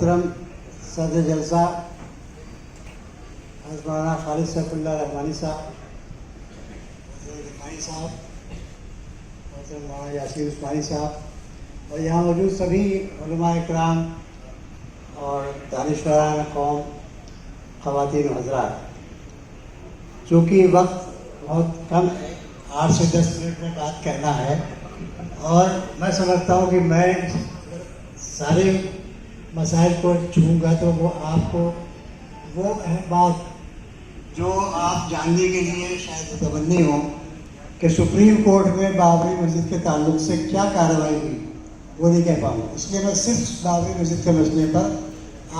मोहतरम सदर जलसा मौलाना खालिद सैफुल्लाह रहमानी साहब, मोहतरम मौलाना यासीर उस्मानी साहब और यहाँ मौजूद सभी उलमा इकराम और दानिशवरान कौम, ख़वातीन व हज़रात, चूँकि वक्त बहुत कम है, 8 से 10 मिनट में बात कहना है और मैं समझता हूँ कि मैं सारे मसाइल को छूँगा तो वो आपको वो बात जो आप जानने के लिए शायद तमन्नी हो कि सुप्रीम कोर्ट में बाबरी मस्जिद के ताल्लुक से क्या कार्रवाई हुई, वो नहीं कह पाऊँगा। इसलिए मैं सिर्फ बाबरी मस्जिद के मसले पर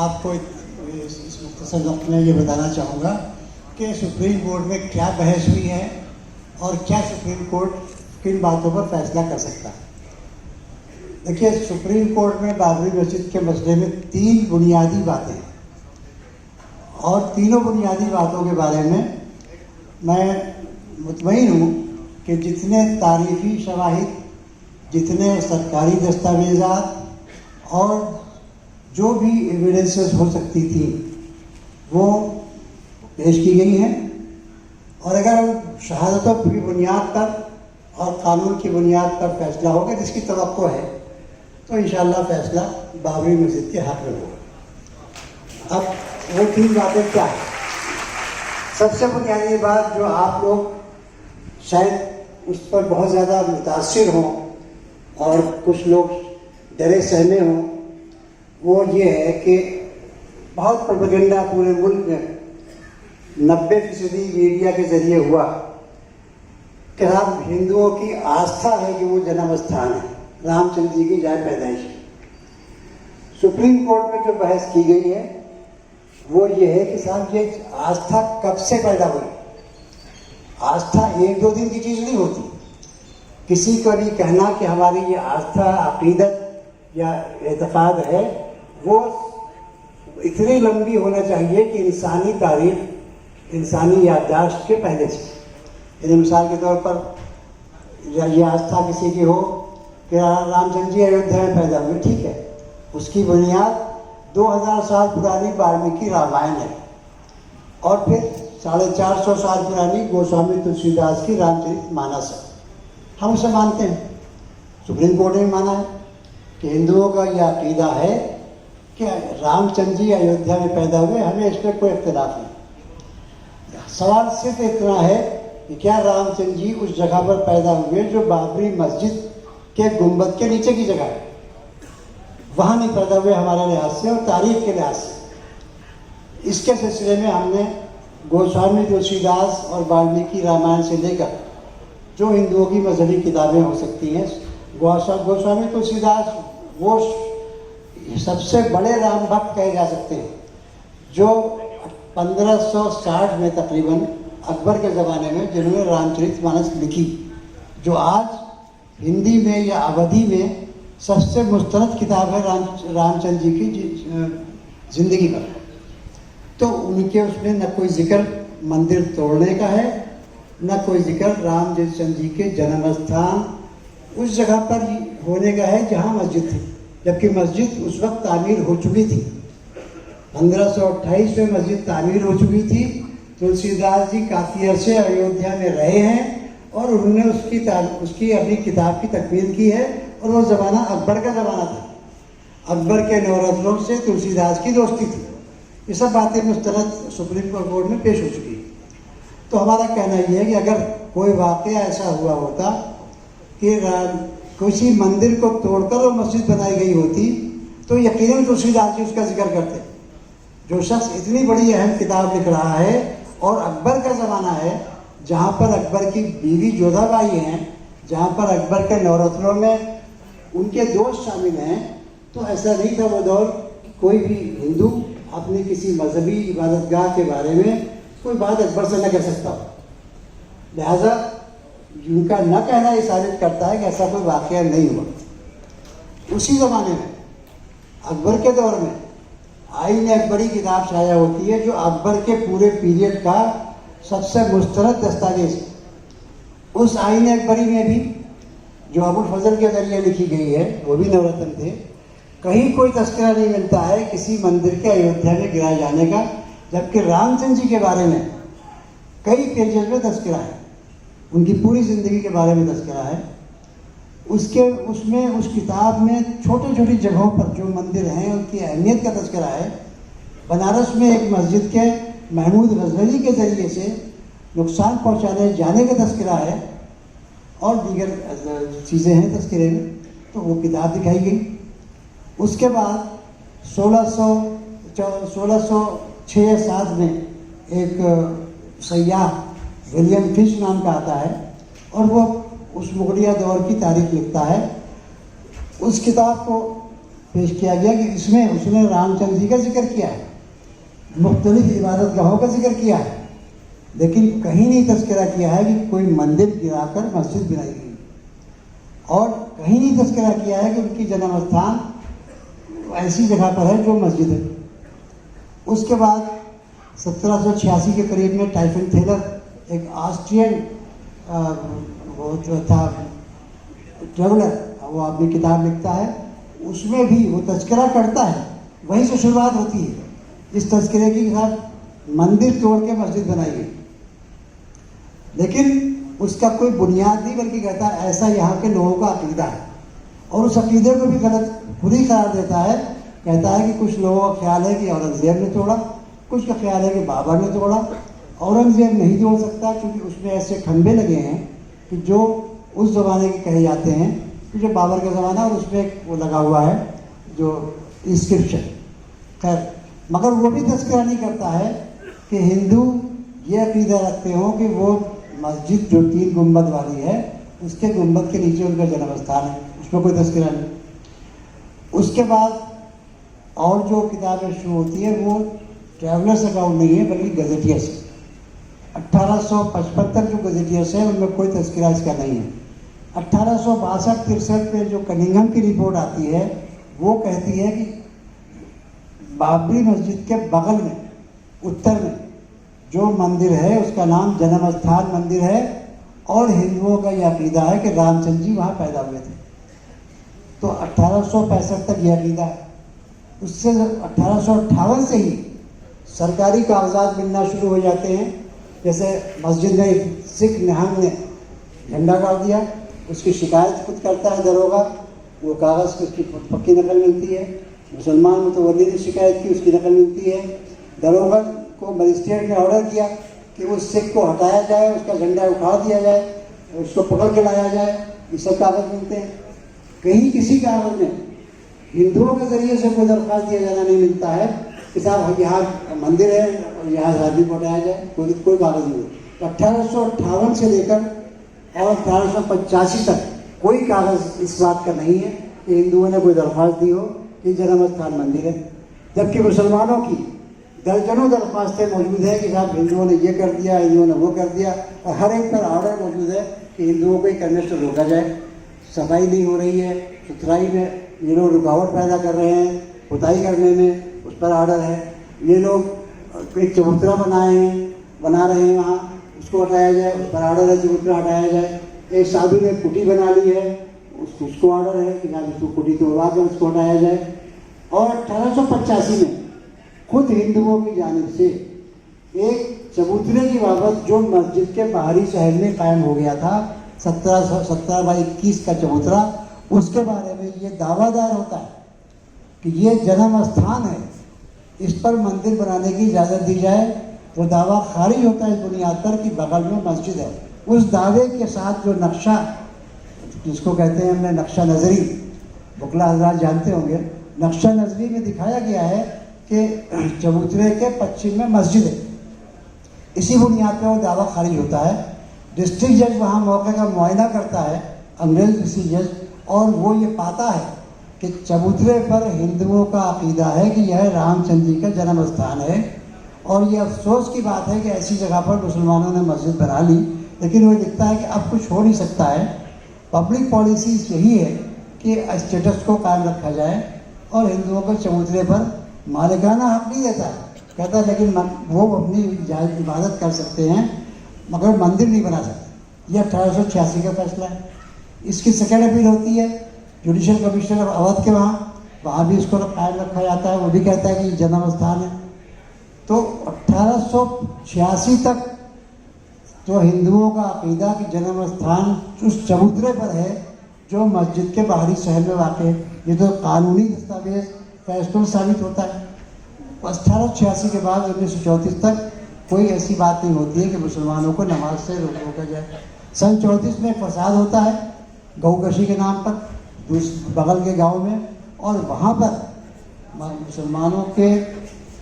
आपको इस मुख्तसर वक्त में ये बताना चाहूँगा कि सुप्रीम कोर्ट में क्या बहस हुई है और क्या सुप्रीम कोर्ट किन बातों पर फैसला कर सकता है। देखिए, सुप्रीम कोर्ट में बाबरी मस्जिद के मसले में 3 बुनियादी बातें हैं और तीनों बुनियादी बातों के बारे में मैं मुतमईन हूँ कि जितने तारीख़ी शवाहिद, जितने सरकारी दस्तावेज़ात और जो भी एविडेंसेस हो सकती थी वो पेश की गई हैं और अगर शहादतों की बुनियाद पर और कानून की बुनियाद पर फैसला होगा, जिसकी तवक्को है, तो इंशाअल्लाह फैसला बाबरी मस्जिद के हक़ में होगा। अब वो 3 बातें क्या है? सबसे बुनियादी बात जो आप लोग शायद उस पर बहुत ज़्यादा मुतासिर हों और कुछ लोग डरे सहमे हों, वो ये है कि बहुत प्रोपेगेंडा पूरे मुल्क में 90% मीडिया के ज़रिए हुआ कि हम हिंदुओं की आस्था है कि वो जन्म स्थान है, रामचंद्र जी की जहाँ पैदाइश है। सुप्रीम कोर्ट में जो बहस की गई है वो ये है कि साहब ये आस्था कब से पैदा हुई। आस्था 1-2 दिन की चीज़ नहीं होती। किसी को भी कहना कि हमारी ये आस्था, अकीदत या एतक़ाद है, वो इतनी लंबी होना चाहिए कि इंसानी तारीख, इंसानी याददाश्त के पहले से। यदि मिसाल के तौर पर ये आस्था किसी की हो कि रामचंद्र जी अयोध्या में पैदा हुए, ठीक है, उसकी बुनियाद 2000 साल पुरानी वाल्मीकि रामायण है और फिर 450 साल पुरानी गोस्वामी तुलसीदास की रामचरितमानस है। हम उसे मानते हैं, सुप्रीम कोर्ट ने माना है कि हिंदुओं का यह अकीदा है कि रामचंद्र जी अयोध्या में पैदा हुए, हमें इसमें कोई इख्तिलाफ नहीं। सवाल सिर्फ इतना है कि क्या रामचंद्र जी उस जगह पर पैदा हुए जो बाबरी मस्जिद के गुंबद के नीचे की जगह है, वहाँ नहीं पैदा हुए हमारे लिहाज से और तारीख के लिहाज से। इसके सिलसिले में हमने गोस्वामी तुलसीदास और वाल्मीकि रामायण से लेकर जो हिंदुओं की मजहबी किताबें हो सकती हैं, गोस्वामी तुलसीदास वो सबसे बड़े राम भक्त कहे जा सकते हैं जो 1560 में तकरीबन अकबर के ज़माने में जिन्होंने रामचरितमानस लिखी, जो आज हिंदी में या अवधी में सबसे मुस्तरद किताब है रामचंद्र जी की ज़िंदगी पर। तो उनके उसमें न कोई जिक्र मंदिर तोड़ने का है, न कोई जिक्र रामचंद्र जी के जन्म स्थान उस जगह पर होने का है जहाँ मस्जिद थी, जबकि मस्जिद उस वक्त तामीर हो चुकी थी। 1528 में मस्जिद तामीर हो चुकी थी। तुलसीदास जी काफ़ी अरसे अयोध्या में रहे हैं और उन्होंने उसकी अपनी किताब की तकमील की है और वो ज़माना अकबर का ज़माना था। अकबर के नौरत्नों से तुलसीदास की दोस्ती थी। ये सब बातें मुस्तरद सुप्रीम कोर्ट में पेश हो चुकी है। तो हमारा कहना यह है कि अगर कोई वाक़या ऐसा हुआ होता कि किसी मंदिर को तोड़कर वो मस्जिद बनाई गई होती तो यकीनन तुलसीदास जी उसका जिक्र करते। जो शख्स इतनी बड़ी अहम किताब लिख रहा है और अकबर का ज़माना है, जहाँ पर अकबर की बीवी जोधाबाई हैं, जहाँ पर अकबर के नौरत्नों में उनके दोस्त शामिल हैं, तो ऐसा नहीं था वो दौर कोई भी हिंदू अपनी किसी मजहबी इबादतगाह के बारे में कोई बात अकबर से न कह सकता हो। लिहाजा उनका न कहना ये साबित करता है कि ऐसा कोई वाक़या नहीं हुआ। उसी ज़माने में अकबर के दौर में आईन अकबरी किताब शाया होती है, जो अकबर के पूरे पीरियड का सबसे मुस्तरद दस्तावेज। उस आईन अकबरी में भी जो अबुल फजल के ज़रिए लिखी गई है, वो भी नवरत्न थे, कहीं कोई तस्करा नहीं मिलता है किसी मंदिर के अयोध्या में गिराए जाने का, जबकि रामचंद्र जी के बारे में कई पेजेस में तस्करा है, उनकी पूरी ज़िंदगी के बारे में तस्करा है। उसमें उस किताब में छोटी छोटी जगहों पर जो मंदिर हैं उनकी अहमियत का तस्करा है। बनारस में एक मस्जिद के महमूद गजनवी के ज़रिए से नुकसान पहुंचाने जाने का तस्करा है और दीगर चीज़ें हैं तस्करे में, तो वो किताब दिखाई गई। उसके बाद 1606-7 में एक सयाह विलियम फिश नाम का आता है और वो उस मुगलिया दौर की तारीख लिखता है। उस किताब को पेश किया गया कि इसमें उसने रामचंद्र जी का जिक्र किया है, मुख्तलिफ इबादत गाहों का जिक्र किया है, लेकिन कहीं नहीं तस्करा किया है कि कोई मंदिर गिराकर मस्जिद बनाई गई, और कहीं नहीं तस्करा किया है कि उनकी जन्म स्थान ऐसी जगह पर है जो मस्जिद है। उसके बाद 1786 के करीब में टाइफन थेलर एक ऑस्ट्रियन वो जो था ट्रेवलर, वो अपनी किताब लिखता है, उसमें भी वो तस्करा करता है, वहीं से शुरुआत होती है इस तस्करे की साथ मंदिर तोड़ के मस्जिद बनाई गई, लेकिन उसका कोई बुनियाद नहीं, बल्कि कहता है ऐसा यहाँ के लोगों का अकीदा है, और उस अकीदे को भी गलत खुद ही करार देता है। कहता है कि कुछ लोगों का ख्याल है कि औरंगज़ेब ने तोड़ा, कुछ का ख्याल है कि बाबर ने तोड़ा। औरंगज़ेब नहीं तोड़ सकता क्योंकि उसमें ऐसे खंभे लगे हैं कि जो उस ज़माने के कहे जाते हैं, कि जो बाबर का ज़माना, और उसमें एक वो लगा हुआ है जो इंस्क्रिप्शन। खैर, मगर वो भी तस्करा नहीं करता है कि हिंदू ये अकीदा रखते हो कि वो मस्जिद जो 3 गुंबद वाली है उसके गुंबद के नीचे उनका जन्म स्थान है, उसमें कोई तस्करा नहीं। उसके बाद और जो किताबें शुरू होती है वो ट्रैवलर्स अकाउंट नहीं है बल्कि गजेटियर्स। 1855 तक जो गजेटियर्स है उनमें कोई तस्करा इसका नहीं है। 1862-63 में जो कनिंघम की रिपोर्ट आती है वो कहती है कि बाबरी मस्जिद के बगल में उत्तर में जो मंदिर है उसका नाम जन्म स्थान मंदिर है, और हिंदुओं का यह अकीदा है कि रामचंद्र जी वहाँ पैदा हुए थे। तो 1865 तक यह अकीदा है। उससे 1858 से ही सरकारी कागजात मिलना शुरू हो जाते हैं। जैसे मस्जिद में एक सिख निहंग ने झंडा गाड़ दिया, उसकी शिकायत खुद करता है दरोगा, वो कागज़ की उसकी पक्की नकल मिलती है। मुसलमान मुतवल्ली ने शिकायत की, उसकी नकल मिलती है। दरोगा को मजिस्ट्रेट ने ऑर्डर किया कि उस सिख को हटाया जाए, उसका झंडा उखाड़ दिया जाए, उसको पकड़ के लाया जाए, ये सब कागज़ मिलते हैं। कहीं किसी कागज़ में हिंदुओं के ज़रिए से कोई दरख्वास्त दिया जाना नहीं मिलता है कि साहब यहाँ मंदिर है और यहाँ आदमी को हटाया जाए, कोई कागज़ नहीं। तो 1858 से लेकर और 1885 तक कोई कागज़ इस बात का नहीं है कि हिंदुओं ने कोई दरख्वास्त दी हो कि जन्म स्थान मंदिर है, जबकि मुसलमानों की दर्जनों दरख्वास्तें मौजूद है कि साहब हिंदुओं ने ये कर दिया, हिंदुओं ने वो कर दिया, और हर एक पर ऑर्डर मौजूद है कि हिंदुओं को करने से रोका जाए। सफाई नहीं हो रही है, सुथराई में ये लोग रुकावट पैदा कर रहे हैं, पुताई करने में, उस पर ऑर्डर है। ये लोग एक चबूतरा बना रहे हैं वहाँ, उसको हटाया जाए, उस पर ऑर्डर है चबूतरा हटाया जाए। एक साधु ने कुटी बना ली है, उसको ऑर्डर है कि जहाँ उसको कुटी तोड़वा कर उसको हटाया जाए। और 1885 में खुद हिंदुओं की जानिब से एक चबूतरे की बाबत जो मस्जिद के बाहरी शहर में कायम हो गया था, 17/21 का चबूतरा, उसके बारे में ये दावादार होता है कि ये जन्म स्थान है, इस पर मंदिर बनाने की इजाज़त दी जाए, तो दावा खारिज होता है इस बुनियाद पर कि बगल में मस्जिद है। उस दावे के साथ जो नक्शा, जिसको कहते हैं हमने नक्शा नज़री, बुकला हजरात जानते होंगे, नक्शा नज़री में दिखाया गया है कि चबूतरे के पश्चिम में मस्जिद है। इसी बुनियाद पर वो दावा खारिज होता है। डिस्ट्रिक्ट जज वहाँ मौके का मुआयना करता है, अंग्रेज डिस्ट्रिक्ट जज, और वो ये पाता है कि चबूतरे पर हिंदुओं का अकीदा है कि यह रामचंद्र जी का जन्म स्थान है, और ये अफसोस की बात है कि ऐसी जगह पर मुसलमानों ने मस्जिद बना ली। लेकिन वो लिखता है कि अब कुछ हो नहीं सकता है, पब्लिक पॉलिसी यही है कि स्टेटस को कायम रखा जाए, और हिंदुओं को चबूतरे पर मालिकाना हक नहीं देता है। कहता है लेकिन वो अपनी इबादत कर सकते हैं मगर मंदिर नहीं बना सकते। यह 1886 का फैसला है। इसकी सेकेंड अपील होती है जुडिशल कमिश्नर ऑफ अवध के वहाँ, वहाँ भी इसको कायम रखा जाता है, वो भी कहता है कि ये जन्म स्थान है। तो 1886 तक जो हिंदुओं का अकीदा कि जन्म स्थान उस चबूतरे पर है जो मस्जिद के बाहरी शहर में वाक़ है, ये तो कानूनी दस्तावेज फैसला साबित होता है। 1886 के बाद 1934 तक कोई ऐसी बात नहीं होती है कि मुसलमानों को नमाज से रोका जाए। सन 34 में फसाद होता है गौकशी के नाम पर बगल के गांव में, और वहाँ पर मुसलमानों के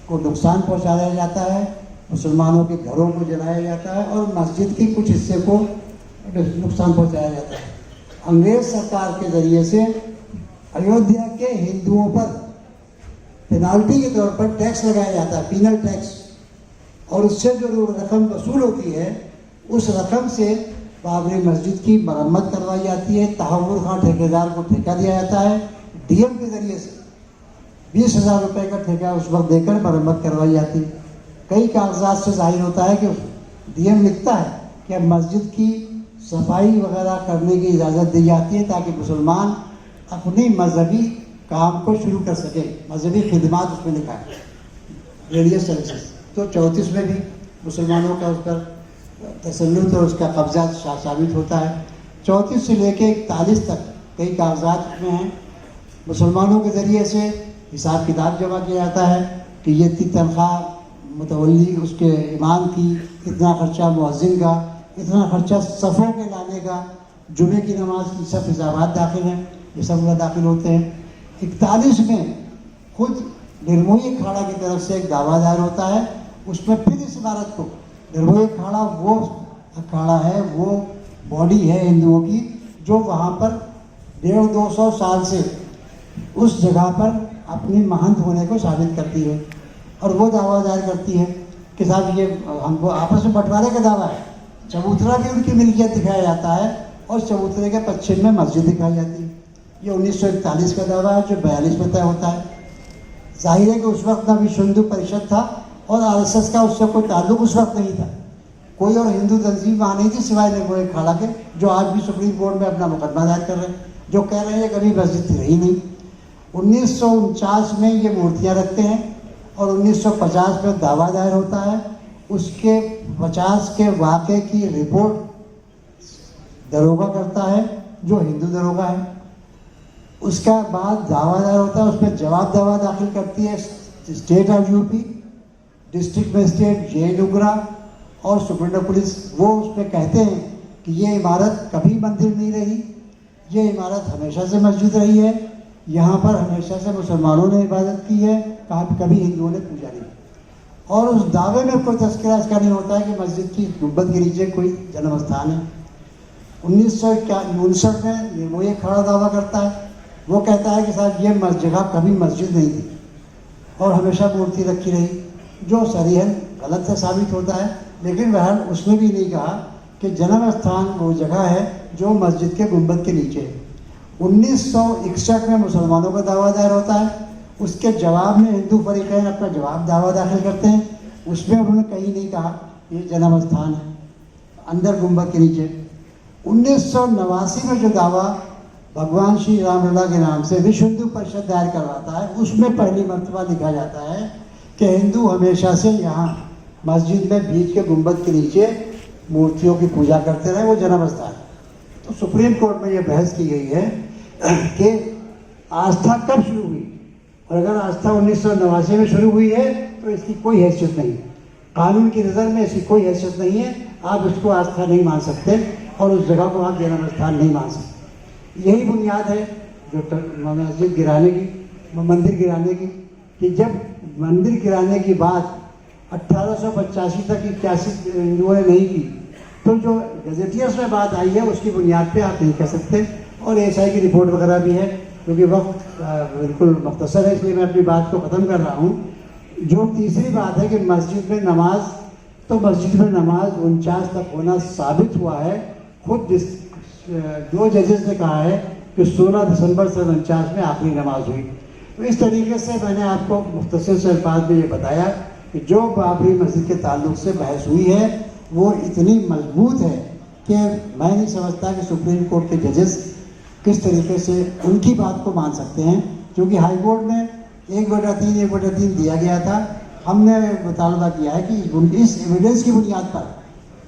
को नुकसान पहुँचाया जाता है, मुसलमानों के घरों को जलाया जाता है और मस्जिद के कुछ हिस्से को नुकसान पहुँचाया जाता है। अंग्रेज सरकार के ज़रिए से अयोध्या के हिंदुओं पर पेनाल्टी के तौर पर टैक्स लगाया जाता है, पीनल टैक्स, और उससे जो रकम वसूल होती है उस रकम से बाबरी मस्जिद की मरम्मत करवाई जाती है। तहव्वुर खां ठेकेदार को ठेका दिया जाता है, डीएम के ज़रिए से 20,000 रुपये का ठेका उस वक्त देकर मरम्मत करवाई जाती है। कई कागजात से जाहिर होता है कि डीएम लिखता है कि अब मस्जिद की सफाई वगैरह करने की इजाज़त दी जाती है ताकि मुसलमान अपनी मजहबी काम को शुरू कर सके। मजहबी खिदमात उसमें लिखा है, रिलीजियस सर्विसेज। तो 34 में भी मुसलमानों का उस पर तसल्लुत और उसका कब्जा साबित होता है। 34 से लेकर 41 तक कई कागजात में हैं, मुसलमानों के ज़रिए से हिसाब किताब जमा किया जाता है कि ये इतनी तनख्वाह मुतवल्ली उसके इमाम की, इतना खर्चा मुअज्जिन का, इतना खर्चा सफ़ों के लाने का, जुमे की नमाज की, सब हिसाबात दाखिल हैं, ये सब दाखिल होते हैं। 41 में खुद निर्मोही अखाड़ा की तरफ से एक दावा दायर होता है, उसमें फिर इस इमारत को, निर्मोही अखाड़ा वो अखाड़ा है, वो बॉडी है हिंदुओं की जो वहाँ पर 150-200 साल से उस जगह पर अपनी महंत होने को साबित करती है, और वो दावा दायर करती है कि साहब ये हमको आपस में बंटवारे का दावा है। चबूतरा भी उनकी मिल्कियत दिखाया जाता है और चबूतरे के पश्चिम में मस्जिद दिखाई जाती है। ये 1941 का दावा है जो 42 में तय होता है। जाहिर है कि उस वक्त ना विश्व हिंदू परिषद था और आरएसएस का उससे कोई ताल्लुक उस वक्त नहीं था। कोई और हिंदू तंजीम वहाँ नहीं थी सिवाय निर्मोही अखाड़ा के, जो आज भी सुप्रीम कोर्ट में अपना मुकदमा दायर कर रहे हैं, जो कह रहे हैं कभी मस्जिद थी रही नहीं। 1949 में ये मूर्तियाँ रखते हैं और 1950 में दावा दायर होता है। उसके 50 के वाक़े की रिपोर्ट दरोगा करता है जो हिंदू दरोगा है। उसका बाद दावा दायर होता है, उसमें जवाब दावा दाखिल करती है state of UP, district magistrate जे.नुगरा और सुप्रीम पुलिस। वो उसमें कहते हैं कि ये इमारत कभी मंदिर नहीं रही, ये इमारत हमेशा से मस्जिद रही है, यहाँ पर हमेशा से मुसलमानों ने इबादत की है, कभी हिंदुओं ने पूजा नहीं। और उस दावे में कोई तस्करा इसका नहीं होता है कि मस्जिद की गुंबद के नीचे कोई जन्म स्थान है। 1959 में निर्मोही अखाड़ा दावा करता है, वो कहता है कि साहब ये जगह कभी मस्जिद नहीं थी और हमेशा मूर्ति रखी रही, जो सरीहन गलत से साबित होता है। लेकिन वह उसने भी नहीं कहा कि जन्म स्थान वो जगह है जो मस्जिद के गुंबद के नीचे है। 1961 में मुसलमानों का दावा दायर होता है, उसके जवाब में हिंदू फरीकैन अपना जवाब दावा दाखिल करते हैं। उसमें उन्होंने कहीं नहीं कहा ये जन्म स्थान है अंदर गुंबद के नीचे। 1989 में जो दावा भगवान श्री रामलला के नाम से विश्व हिंदू परिषद दायर करवाता है, उसमें पहली मर्तबा लिखा जाता है कि हिंदू हमेशा से यहाँ मस्जिद में बीच के गुंबद के नीचे मूर्तियों की पूजा करते रहे, वो जन्म स्थान है। तो सुप्रीम कोर्ट में ये बहस की गई है कि आस्था कब शुरू हुई, और अगर आस्था 1989 में शुरू हुई है तो इसकी कोई हैसियत नहीं, कानून की नज़र में इसकी कोई हैसियत नहीं है। आप इसको आस्था नहीं मान सकते और उस जगह को आप जन्म स्थान नहीं मान सकते। यही बुनियाद है जो मस्जिद गिराने की, मंदिर गिराने की, कि जब मंदिर गिराने की बात 1885 तक 81 हिंदुओं ने नहीं की, तो जो गजेटियर्स में बात आई है उसकी बुनियाद पे आप नहीं कह सकते। और एएसआई की रिपोर्ट वगैरह भी है, क्योंकि वक्त बिल्कुल मुख्तसर है, इसलिए मैं अपनी बात को ख़त्म कर रहा हूँ। जो तीसरी बात है कि मस्जिद में नमाज, तो मस्जिद में नमाज 49 तक होना साबित हुआ है। खुद 2 जजेस ने कहा है कि 16 दिसंबर सन 49 में आखिरी नमाज हुई। तो इस तरीके से मैंने आपको मुख्तसर से अल्फाज में ये बताया कि जो बाबरी मस्जिद के ताल्लुक से बहस हुई है वो इतनी मजबूत है कि मैं नहीं समझता कि सुप्रीम कोर्ट के जजेस किस तरीके से उनकी बात को मान सकते हैं। क्योंकि हाई कोर्ट में 1/3 दिया गया था। हमने मुतालबा किया है कि इस एविडेंस की बुनियाद पर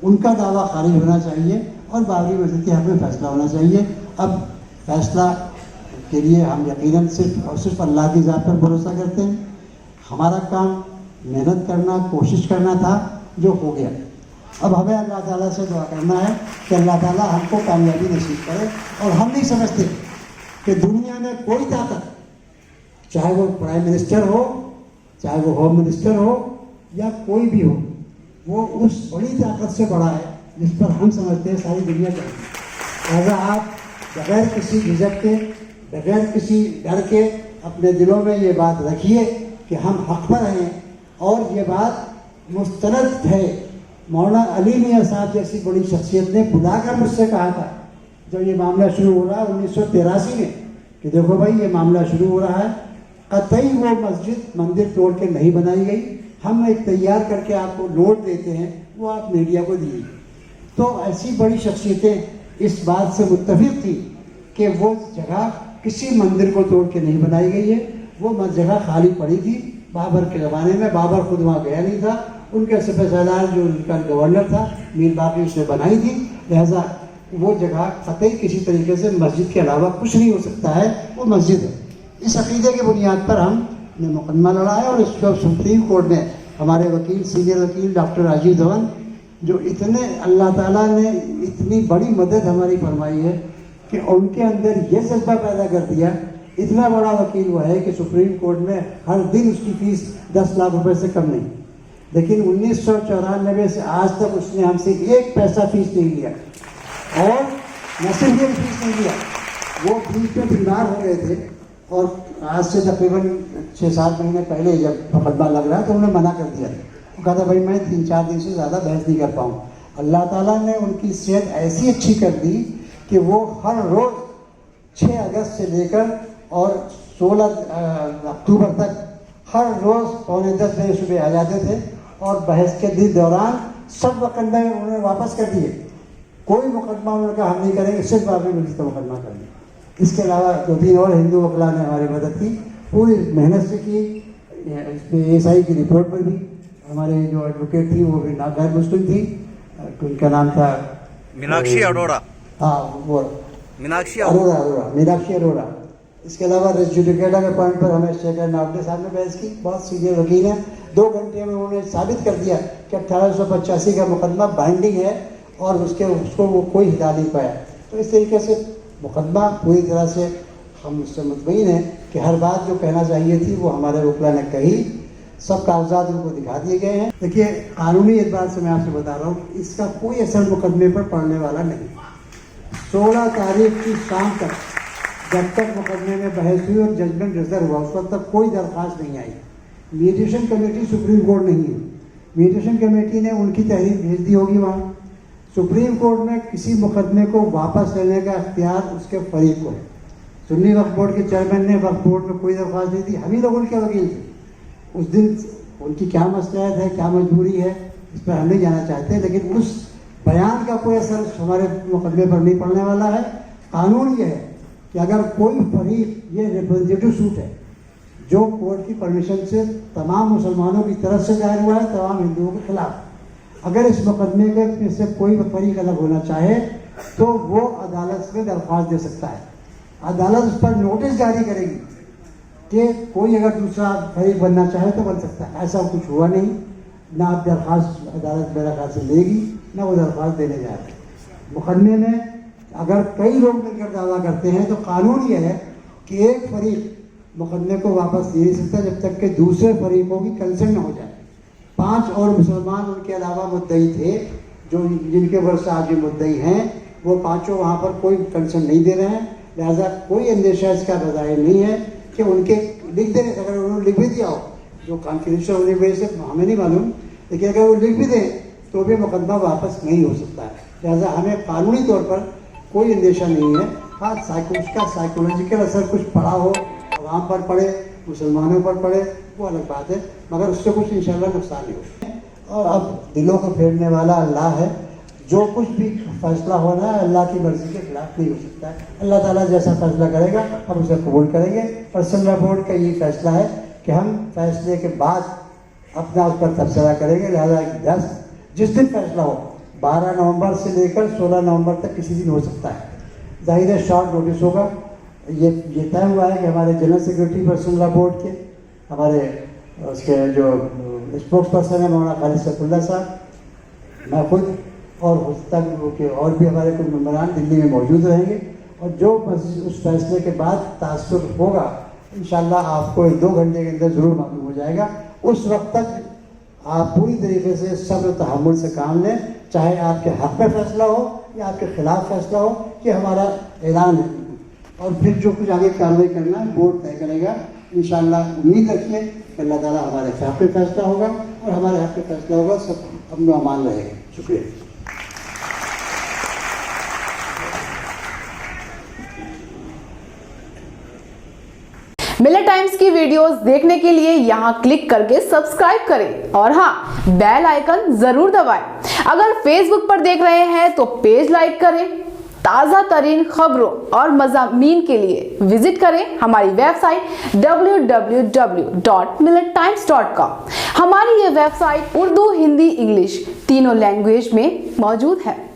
उनका दावा खारिज होना चाहिए और बाबरी मस्जिद के हक़ में फैसला होना चाहिए। अब फैसला के लिए हम यकीनन सिर्फ और सिर्फ अल्लाह की ज़ात पर भरोसा करते हैं। हमारा काम मेहनत करना, कोशिश करना था, जो हो गया। अब हमें अल्लाह ताला से दुआ करना है कि अल्लाह ताला हमको कामयाबी नसीब करे। और हम नहीं समझते कि दुनिया में कोई ताकत, चाहे वो प्राइम मिनिस्टर हो, चाहे वो होम मिनिस्टर हो या कोई भी हो, वो उस बड़ी ताकत से बड़ा है जिस पर हम समझते हैं सारी दुनिया चलती है। लिहाजा आप बगैर किसी झिझक के, बगैर किसी डर के अपने दिलों में ये बात रखिए कि हम हक़ पर हैं और ये बात मुस्तनद है। मौलाना अली मियां साहब जैसी बड़ी शख्सियत ने बुलाकर मुझसे कहा था जब ये मामला शुरू हो रहा है 1983 में कि देखो भाई ये मामला शुरू हो रहा है, कतई वो मस्जिद मंदिर तोड़ के नहीं बनाई गई, हम एक तैयार करके आपको नोट देते हैं, वो आप मीडिया को दिए। तो ऐसी बड़ी शख्सियतें इस बात से मुत्तफिक थी कि वो जगह किसी मंदिर को तोड़ के नहीं बनाई गई है, वो जगह खाली पड़ी थी। बाबर के ज़माने में बाबर खुद वहाँ गया नहीं था, उनके सिपहसालार जो उनका गवर्नर था मीर बाकी उसने बनाई थी। लिहाजा वो जगह कतई किसी तरीके से मस्जिद के अलावा कुछ नहीं हो सकता है, वो मस्जिद है। इस अक़ीदे की बुनियाद पर हमने मुकदमा लड़ा है और इस वक्त सुप्रीम कोर्ट में हमारे वकील, सीनियर वकील डॉक्टर राजीव धवन, जो इतने अल्लाह ताला ने इतनी बड़ी मदद हमारी फरमाई है कि उनके अंदर ये जज्बा पैदा कर दिया। इतना बड़ा वकील हुआ है कि सुप्रीम कोर्ट में हर दिन उसकी फ़ीस 10 लाख रुपए से कम नहीं, लेकिन 1994 से आज तक उसने हमसे 1 पैसा फीस नहीं लिया। और न सिर्फ ये फीस नहीं लिया, वो बीच में बीमार हो गए थे और आज से तकरीबन 6-7 महीने पहले जब मुकदमा लग रहा तो उन्होंने मना कर दिया। वो कहता भाई मैं 3-4 दिन से ज़्यादा बहस नहीं कर पाऊँ। अल्लाह ताला ने उनकी सेहत ऐसी अच्छी कर दी कि वो हर रोज़ 6 अगस्त से लेकर और 16 अक्टूबर तक हर रोज़ 9:45 बजे सुबह आ जाते थे और बहस के दौरान सब मुकदमे उन्होंने वापस कर दिए। कोई मुकदमा उन्होंने कहा हम नहीं करेंगे, सिर्फ बाबरी मस्जिद का मुकदमा कर दिया। इसके अलावा 2-3 और हिंदू वकला ने हमारी मदद की, पूरी मेहनत से की। ASI की रिपोर्ट पर भी हमारे जो एडवोकेट थी वो भी गैर मुस्लिम थी, उनका नाम था मीनाक्षी अरोड़ा। हाँ, वो मीनाक्षी अरोड़ा। इसके अलावा रेजुडिकेटा के पॉइंट पर हमें शेखर नावडे साहब ने बहस की, बहुत सीनियर वकील हैं। 2 घंटे में उन्होंने साबित कर दिया कि 1885 का मुकदमा बाइंडिंग है और उसको वो कोई हिला नहीं पाया। तो इस तरीके से मुकदमा पूरी तरह से हम उससे मुतमईन हैं कि हर बात जो कहना चाहिए थी वो हमारे वकला ने कही, सब कागजात उनको दिखा दिए गए हैं। देखिए, कानूनी एतबार से मैं आपसे बता रहा हूँ इसका कोई असर मुकदमे पर पड़ने वाला नहीं। 16 तारीख की शाम तक जब तक मुकदमे में बहस हुई और जजमेंट रिजर्व हुआ उस वक्त तक कोई दरख्वास्त नहीं आई। मीडिएशन कमेटी सुप्रीम कोर्ट नहीं है, मीडिएशन कमेटी ने उनकी तहरीर भेज दी होगी वहाँ। सुप्रीम कोर्ट में किसी मुकदमे को वापस लेने का अख्तियार उसके फरीक को है। सुन्नी वक्फ बोर्ड के चेयरमैन ने वक्फ बोर्ड में कोई दरख्वास्त नहीं दी, हम ही लोग उनके वकील थे। उस दिन उनकी क्या मसलहत है, क्या मजबूरी है, इस पर हम नहीं जाना चाहते, लेकिन उस बयान का कोई असर हमारे मुकदमे पर नहीं पड़ने वाला है। कानून ये है कि अगर कोई फरीक, ये रिप्रेजेंटेटिव सूट है जो कोर्ट की परमिशन से तमाम मुसलमानों की तरफ से दायर हुआ है, तमाम हिंदुओं के खिलाफ, अगर इस मुकदमे के से कोई फरीक अलग होना चाहे तो वो अदालत में दरख्वास्त दे सकता है। अदालत उस पर नोटिस जारी करेगी कि कोई अगर दूसरा फरीक बनना चाहे तो बन सकता है। ऐसा कुछ हुआ नहीं, ना अब दरख्वास्त अदालत मेरा ख्याल से लेगी, ना वो दरख्वास्त देने जा रही है। मुकदमे में अगर कई लोग मिलकर दावा करते हैं तो कानून ये है कि एक फरीक मुकदमे को वापस दे नहीं सकता जब तक कि दूसरे फरीकों की कंसेंट न हो जाए। 5 और मुसलमान उनके अलावा मुद्दई थे, जो जिनके वर्ष आज ये मुद्दई हैं, वो 5 वहाँ पर कोई कंसेंट नहीं दे रहे हैं। लिहाजा कोई अंदेशा इसका बजाय नहीं है कि उनके लिख देने, अगर उन्होंने लिख भी दिया हो, जो कॉन्फिडेंशियल होने की वजह से हमें नहीं मालूम, लेकिन अगर वो लिख भी दें तो भी मुकदमा वापस नहीं हो सकता है। लिहाजा हमें कानूनी तौर पर कोई अंदेशा नहीं है। हाँ, उसका साइकोलॉजिकल असर कुछ पड़ा हो, आवाम पर पड़े, मुसलमानों पर पड़े, वो अलग बात है, मगर उससे कुछ इंशाल्लाह नुकसान नहीं हो। और अब दिलों को फेरने वाला अल्लाह है। जो कुछ भी फैसला होना है अल्लाह की मर्जी के खिलाफ नहीं हो सकता है। अल्लाह ताला जैसा फैसला करेगा हम उसे कबूल करेंगे। पर सुन्नत बोर्ड का ये फैसला है कि हम फैसले के बाद अपना उस पर तबसरा करेंगे। लिहाजा जिस दिन फैसला हो 12 नवंबर से लेकर 16 नवंबर तक किसी दिन हो सकता है। जाहिर है शॉर्ट नोटिस होगा। ये तय हुआ है कि हमारे जनरल सेक्रेटरी पर्सनल बोर्ड के हमारे उसके जो स्पोक्स पर्सन है मौलाना खालिद सैफुल्लाह साहब, मैं खुद और हो सकता है कि और भी हमारे कुछ मेम्बरान दिल्ली में मौजूद रहेंगे। और जो उस फैसले के बाद तासुर होगा इंशाअल्लाह आपको 2 घंटे के अंदर ज़रूर मालूम हो जाएगा। उस वक्त तक आप पूरी तरीके से सब्र तहम्मुल से काम लें, चाहे आपके हक़ में फैसला हो या आपके खिलाफ फैसला हो। ये हमारा ऐलान है और फिर जो कुछ आगे कार्रवाई करना है बोर्ड तय करेगा। इंशाअल्लाह उम्मीद रखिए कि अल्लाह ताला हमारे हक़ में फैसला होगा और हमारे हक़ में फैसला होगा, सब अमन व अमान रहेगा। शुक्रिया। मिलत टाइम्स की वीडियोस देखने के लिए यहाँ क्लिक करके सब्सक्राइब करें और हाँ, बेल आइकन जरूर दबाएं। अगर फेसबुक पर देख रहे हैं तो पेज लाइक करें। ताज़ा तरीन खबरों और मज़ामीन के लिए विजिट करें हमारी वेबसाइट www.millettimes.com। हमारी ये वेबसाइट उर्दू, हिंदी, इंग्लिश तीनों लैंग्वेज में मौजूद है।